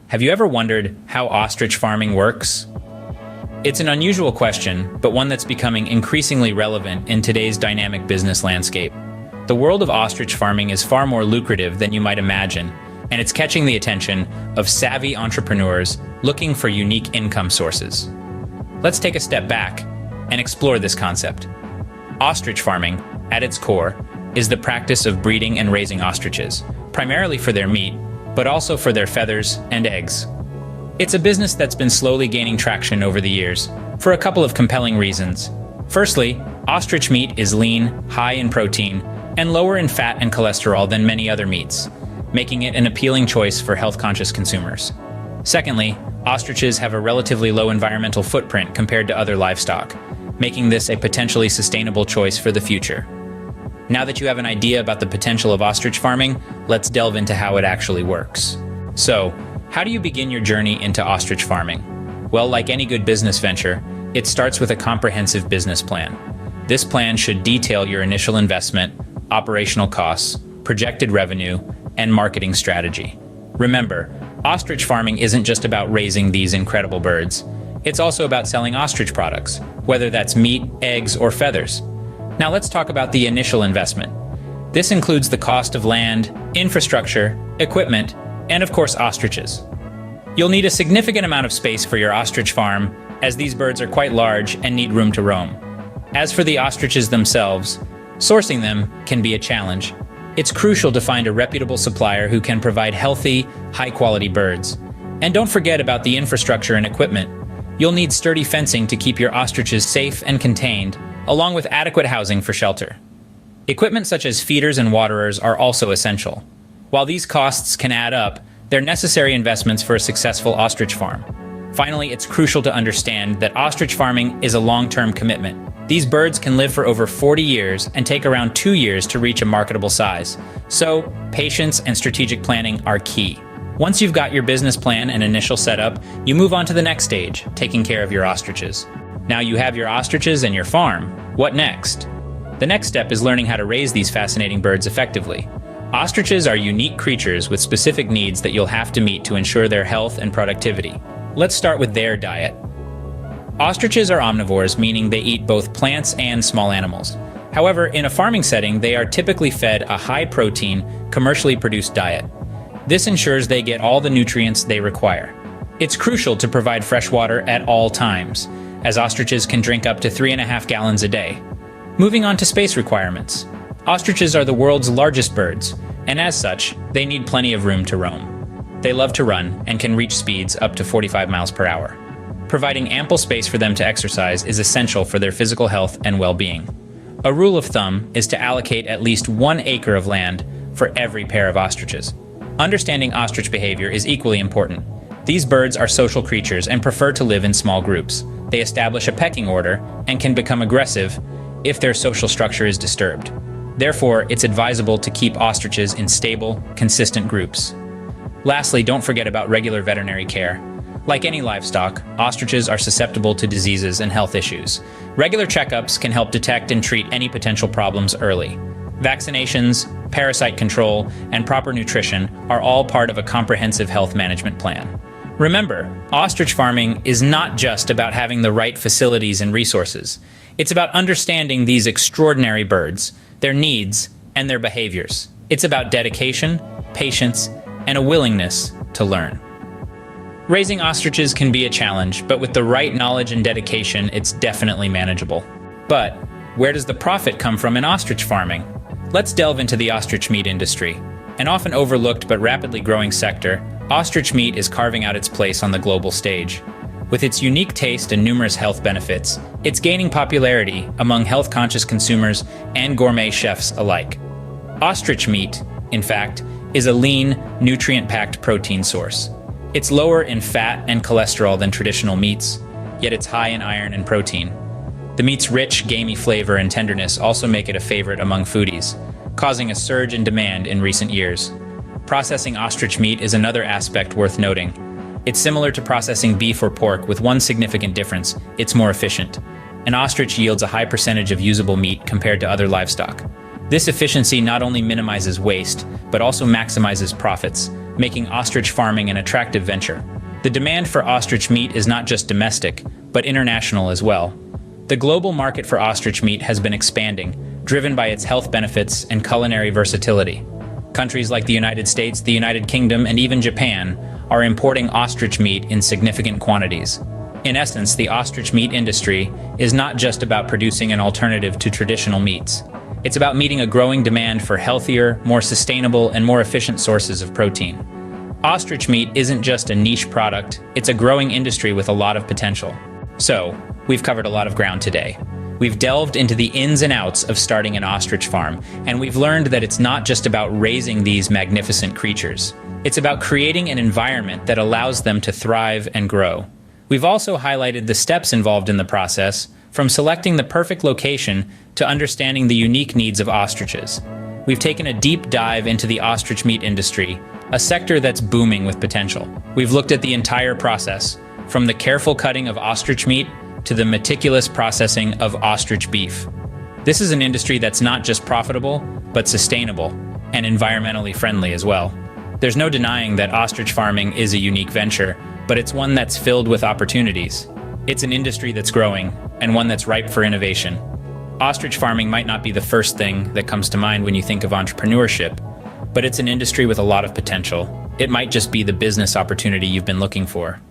Have you ever wondered how ostrich farming works? It's an unusual question, but one that's becoming increasingly relevant in today's dynamic business landscape. The world of ostrich farming is far more lucrative than you might imagine, and it's catching the attention of savvy entrepreneurs looking for unique income sources. Let's take a step back and explore this concept. Ostrich farming, at its core, is the practice of breeding and raising ostriches, primarily for their meat, but also for their feathers and eggs. It's a business that's been slowly gaining traction over the years, for a couple of compelling reasons. Firstly, ostrich meat is lean, high in protein, and lower in fat and cholesterol than many other meats, making it an appealing choice for health-conscious consumers. Secondly, ostriches have a relatively low environmental footprint compared to other livestock, making this a potentially sustainable choice for the future. Now that you have an idea about the potential of ostrich farming, let's delve into how it actually works. So, how do you begin your journey into ostrich farming? Well, like any good business venture, it starts with a comprehensive business plan. This plan should detail your initial investment, operational costs, projected revenue, and marketing strategy. Remember, ostrich farming isn't just about raising these incredible birds. It's also about selling ostrich products, whether that's meat, eggs, or feathers. Now let's talk about the initial investment. This includes the cost of land, infrastructure, equipment, and of course ostriches. You'll need a significant amount of space for your ostrich farm, as these birds are quite large and need room to roam. As for the ostriches themselves, sourcing them can be a challenge. It's crucial to find a reputable supplier who can provide healthy, high-quality birds. And don't forget about the infrastructure and equipment. You'll need sturdy fencing to keep your ostriches safe and contained, along with adequate housing for shelter. Equipment such as feeders and waterers are also essential. While these costs can add up, they're necessary investments for a successful ostrich farm. Finally, it's crucial to understand that ostrich farming is a long-term commitment. These birds can live for over 40 years and take around 2 years to reach a marketable size. So, patience and strategic planning are key. Once you've got your business plan and initial setup, you move on to the next stage, taking care of your ostriches. Now you have your ostriches and your farm. What next? The next step is learning how to raise these fascinating birds effectively. Ostriches are unique creatures with specific needs that you'll have to meet to ensure their health and productivity. Let's start with their diet. Ostriches are omnivores, meaning they eat both plants and small animals. However, in a farming setting, they are typically fed a high-protein, commercially produced diet. This ensures they get all the nutrients they require. It's crucial to provide fresh water at all times, as ostriches can drink up to 3.5 gallons a day. Moving on to space requirements. Ostriches are the world's largest birds, and as such, they need plenty of room to roam. They love to run and can reach speeds up to 45 miles per hour. Providing ample space for them to exercise is essential for their physical health and well-being. A rule of thumb is to allocate at least 1 acre of land for every pair of ostriches. Understanding ostrich behavior is equally important. These birds are social creatures and prefer to live in small groups. They establish a pecking order and can become aggressive if their social structure is disturbed. Therefore, it's advisable to keep ostriches in stable, consistent groups. Lastly, don't forget about regular veterinary care. Like any livestock, ostriches are susceptible to diseases and health issues. Regular checkups can help detect and treat any potential problems early. Vaccinations, parasite control, and proper nutrition are all part of a comprehensive health management plan. Remember, ostrich farming is not just about having the right facilities and resources. It's about understanding these extraordinary birds, their needs, and their behaviors. It's about dedication, patience, and a willingness to learn. Raising ostriches can be a challenge, but with the right knowledge and dedication, it's definitely manageable. But where does the profit come from in ostrich farming? Let's delve into the ostrich meat industry. An often overlooked but rapidly growing sector, ostrich meat is carving out its place on the global stage. With its unique taste and numerous health benefits, it's gaining popularity among health-conscious consumers and gourmet chefs alike. Ostrich meat, in fact, is a lean, nutrient-packed protein source. It's lower in fat and cholesterol than traditional meats, yet it's high in iron and protein. The meat's rich, gamey flavor and tenderness also make it a favorite among foodies, causing a surge in demand in recent years. Processing ostrich meat is another aspect worth noting. It's similar to processing beef or pork, with one significant difference: it's more efficient. An ostrich yields a high percentage of usable meat compared to other livestock. This efficiency not only minimizes waste, but also maximizes profits, making ostrich farming an attractive venture. The demand for ostrich meat is not just domestic, but international as well. The global market for ostrich meat has been expanding, driven by its health benefits and culinary versatility. Countries like the United States, the United Kingdom, and even Japan are importing ostrich meat in significant quantities. In essence, the ostrich meat industry is not just about producing an alternative to traditional meats. It's about meeting a growing demand for healthier, more sustainable, and more efficient sources of protein. Ostrich meat isn't just a niche product, it's a growing industry with a lot of potential. So, we've covered a lot of ground today. We've delved into the ins and outs of starting an ostrich farm, and we've learned that it's not just about raising these magnificent creatures. It's about creating an environment that allows them to thrive and grow. We've also highlighted the steps involved in the process, from selecting the perfect location to understanding the unique needs of ostriches. We've taken a deep dive into the ostrich meat industry, a sector that's booming with potential. We've looked at the entire process, from the careful cutting of ostrich meat to the meticulous processing of ostrich beef. This is an industry that's not just profitable, but sustainable and environmentally friendly as well. There's no denying that ostrich farming is a unique venture, but it's one that's filled with opportunities. It's an industry that's growing, and one that's ripe for innovation. Ostrich farming might not be the first thing that comes to mind when you think of entrepreneurship, but it's an industry with a lot of potential. It might just be the business opportunity you've been looking for.